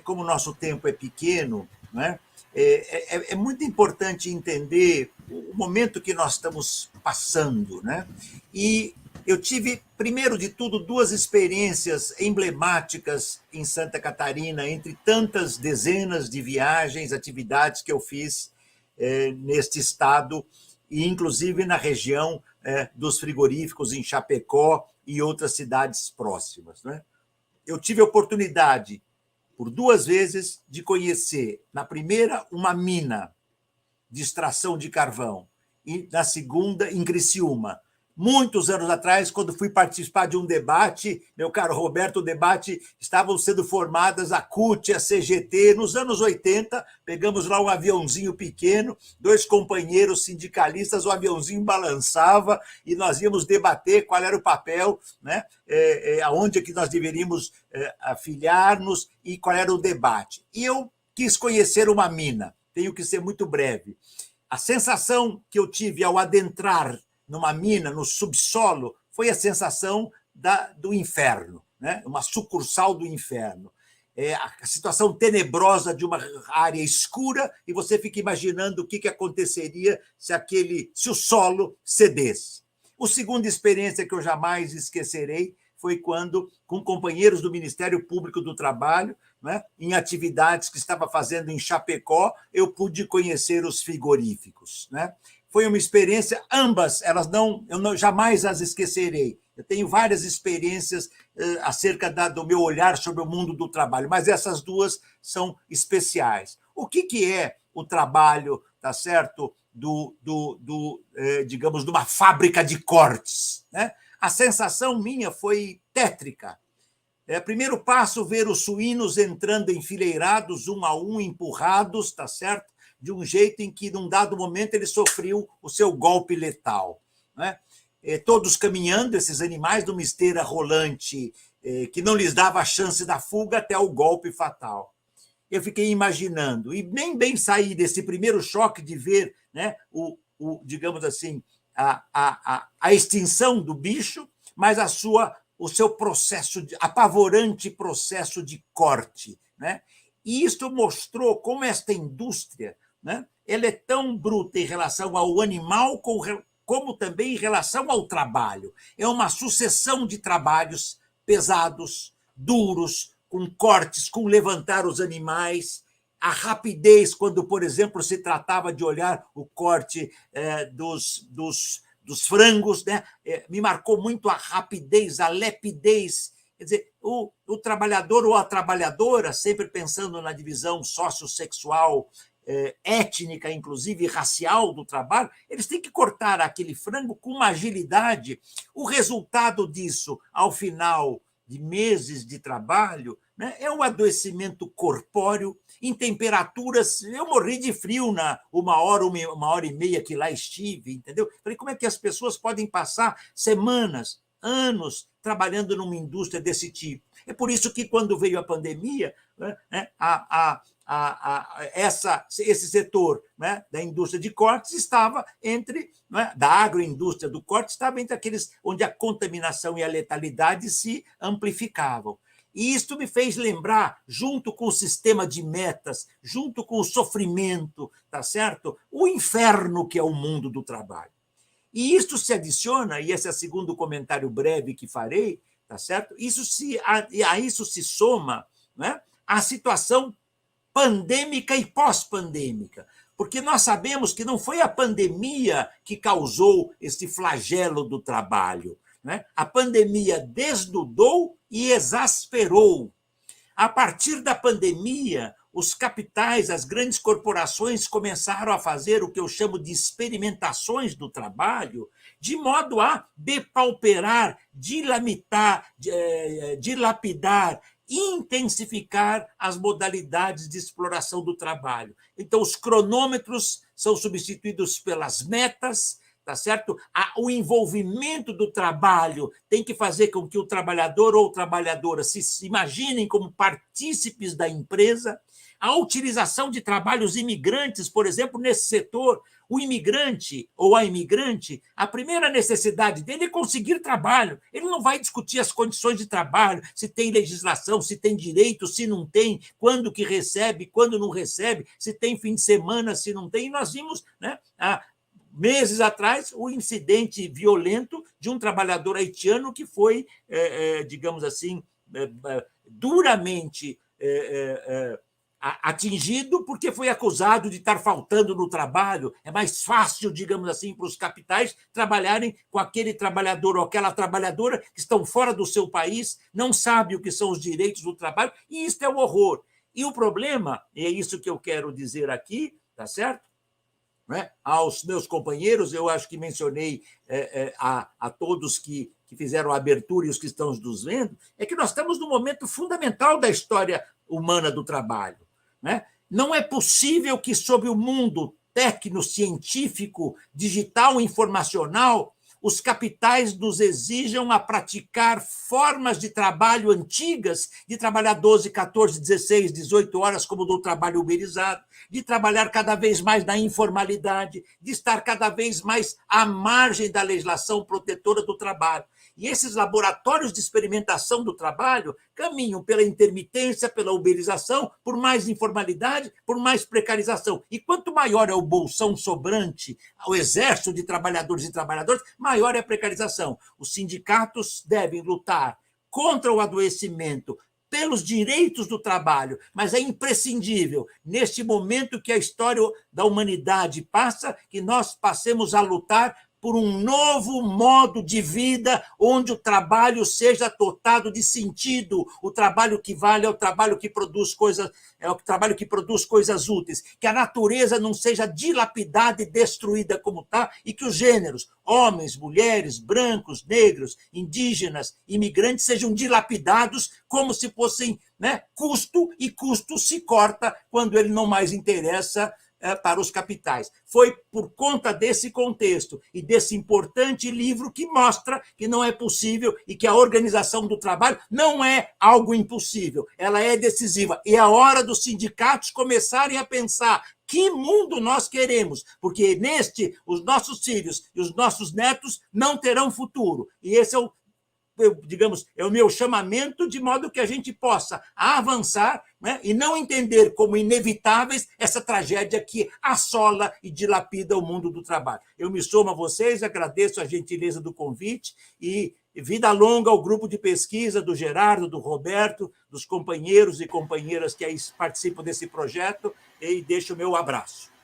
Como o nosso tempo é pequeno, né, é muito importante entender o momento que nós estamos passando. Né? E eu tive, primeiro de tudo, duas experiências emblemáticas em Santa Catarina, entre tantas dezenas de viagens, atividades que eu fiz neste estado, e inclusive na região dos frigoríficos, em Chapecó e outras cidades próximas. Né? Eu tive a oportunidade, por duas vezes, de conhecer, na primeira, uma mina de extração de carvão, e na segunda, em Criciúma. Muitos anos atrás, quando fui participar de um debate, meu caro Roberto, o debate, estavam sendo formadas a CUT, a CGT. Nos anos 80, pegamos lá um aviãozinho pequeno, dois companheiros sindicalistas, o aviãozinho balançava e nós íamos debater qual era o papel, né, aonde é que nós deveríamos afiliar-nos e qual era o debate. E eu quis conhecer uma mina, tenho que ser muito breve. A sensação que eu tive ao adentrar numa mina, no subsolo, foi a sensação do inferno, né? Uma sucursal do inferno. A situação tenebrosa de uma área escura, e você fica imaginando o que aconteceria se o solo cedesse. A segunda experiência que eu jamais esquecerei foi quando, com companheiros do Ministério Público do Trabalho, né, em atividades que estava fazendo em Chapecó, eu pude conhecer os frigoríficos. Né? Foi uma experiência, ambas, eu jamais as esquecerei. Eu tenho várias experiências acerca do meu olhar sobre o mundo do trabalho, mas essas duas são especiais. O que é o trabalho, tá certo, digamos, de uma fábrica de cortes? Né? A sensação minha foi tétrica. Primeiro passo, ver os suínos entrando enfileirados, um a um, empurrados, tá certo? De um jeito em que, num dado momento, ele sofreu o seu golpe letal. Né? Todos caminhando, esses animais, numa esteira rolante que não lhes dava a chance da fuga até o golpe fatal. Eu fiquei imaginando, e nem bem saí desse primeiro choque de ver, né, digamos assim, a extinção do bicho, mas o seu apavorante processo de corte. Né? E isto mostrou como esta indústria, né, ela é tão bruta em relação ao animal como também em relação ao trabalho. É uma sucessão de trabalhos pesados, duros, com cortes, com levantar os animais, a rapidez, quando, por exemplo, se tratava de olhar o corte dos frangos, né? Me marcou muito a rapidez, a lepidez. Quer dizer, o trabalhador ou a trabalhadora, sempre pensando na divisão sociossexual, étnica, inclusive racial do trabalho, eles têm que cortar aquele frango com uma agilidade. O resultado disso, ao final de meses de trabalho, né, é um adoecimento corpóreo em temperaturas. Eu morri de frio na uma hora e meia que lá estive, entendeu? Falei, como é que as pessoas podem passar semanas, anos trabalhando numa indústria desse tipo? É por isso que, quando veio a pandemia, né, esse setor, né, da indústria de cortes estava entre, né, da agroindústria do corte, estava entre aqueles onde a contaminação e a letalidade se amplificavam. E isto me fez lembrar, junto com o sistema de metas, junto com o sofrimento, tá certo? O inferno que é o mundo do trabalho. E isto se adiciona, e esse é o segundo comentário breve que farei, tá certo? A isso se soma, né, a situação pandêmica e pós-pandêmica, porque nós sabemos que não foi a pandemia que causou esse flagelo do trabalho. Né? A pandemia desnudou e exasperou. A partir da pandemia, os capitais, as grandes corporações começaram a fazer o que eu chamo de experimentações do trabalho, de modo a depauperar, dilapidar, intensificar as modalidades de exploração do trabalho. Então, os cronômetros são substituídos pelas metas, tá certo? O envolvimento do trabalho tem que fazer com que o trabalhador ou trabalhadora se imaginem como partícipes da empresa. a utilização de trabalhos imigrantes, por exemplo, nesse setor. O imigrante ou a imigrante, a primeira necessidade dele é conseguir trabalho. Ele não vai discutir as condições de trabalho, se tem legislação, se tem direito, se não tem, quando que recebe, quando não recebe, se tem fim de semana, se não tem. E nós vimos, né, há meses atrás, o incidente violento de um trabalhador haitiano que foi, digamos assim, duramente atingido porque foi acusado de estar faltando no trabalho. É mais fácil, digamos assim, para os capitais trabalharem com aquele trabalhador ou aquela trabalhadora que estão fora do seu país, não sabe o que são os direitos do trabalho, e isso é o horror. E o problema, e é isso que eu quero dizer aqui, tá certo? Né? Aos meus companheiros, eu acho que mencionei a todos que fizeram a abertura e os que estão nos vendo, é que nós estamos num momento fundamental da história humana do trabalho. Né? Não é possível que, sob o mundo tecnocientífico, digital, informacional, os capitais nos exijam a praticar formas de trabalho antigas, de trabalhar 12, 14, 16, 18 horas, como do trabalho uberizado, de trabalhar cada vez mais na informalidade, de estar cada vez mais à margem da legislação protetora do trabalho. E esses laboratórios de experimentação do trabalho caminham pela intermitência, pela uberização, por mais informalidade, por mais precarização. E quanto maior é o bolsão sobrante, o exército de trabalhadores e trabalhadoras, maior é a precarização. Os sindicatos devem lutar contra o adoecimento, pelos direitos do trabalho, mas é imprescindível, neste momento que a história da humanidade passa, que nós passemos a lutar por um novo modo de vida, onde o trabalho seja dotado de sentido. O trabalho que vale é o trabalho que produz coisas, é o trabalho que produz coisas úteis. Que a natureza não seja dilapidada e destruída como está, e que os gêneros, homens, mulheres, brancos, negros, indígenas, imigrantes, sejam dilapidados como se fossem, né, custo, e custo se corta quando ele não mais interessa para os capitais. Foi por conta desse contexto e desse importante livro que mostra que não é possível e que a organização do trabalho não é algo impossível, ela é decisiva. E é a hora dos sindicatos começarem a pensar que mundo nós queremos, porque neste os nossos filhos e os nossos netos não terão futuro. E esse é digamos, é o meu chamamento, de modo que a gente possa avançar, né, e não entender como inevitáveis essa tragédia que assola e dilapida o mundo do trabalho. Eu me somo a vocês, agradeço a gentileza do convite e vida longa ao grupo de pesquisa do Gerardo, do Roberto, dos companheiros e companheiras que aí participam desse projeto, e deixo o meu abraço.